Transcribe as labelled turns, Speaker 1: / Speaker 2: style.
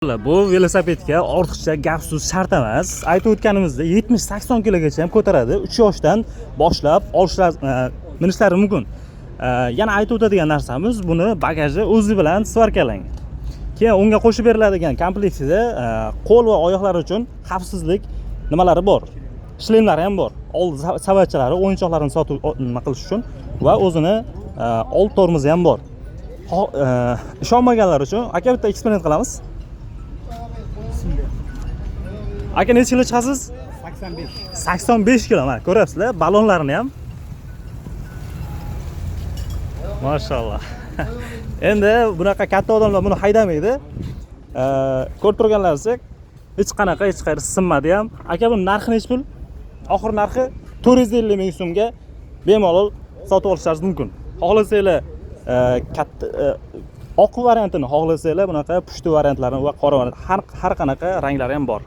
Speaker 1: Bu velosipedga ortiqcha gap so'z shart emas. Aytib o'tganimizda 70-80 kilogacha ham ko'taradi. 3 yoshdan boshlab minishlari mumkin. Yana aytib o'tadigan narsamiz, buni bagaji o'zi bilan svarkalang. Keyin unga qo'shib beriladigan kompleksida qo'l va oyoqlar uchun xavfsizlik nimalari bor. Shlemlari ham bor. Old savatchalari o'yinchoqlarni sotib nima qilish uchun va o'zini old tormozi ham bor. Ishonmaganlar uchun aka bitta eksperiment qilamiz. Aka necha kilo chiqasiz?
Speaker 2: 85.
Speaker 1: 85 kilo. Mana ko'ryapsizlar, balonlarni ham. Mashallah. Endi bunaqa katta odamlar buni haydamaydi. Ko'rib turganlaringizdek, hech qayerda sinmadi ham. Aka buni narxi necha pul? Oxir narxi 450 ming so'mga bemalol sotib olishingiz mumkin. Xohlasanglar katta oq variantini, xohlasanglar bunaqa pushti variantlarini va qora variant har qanaqa ranglari ham bor.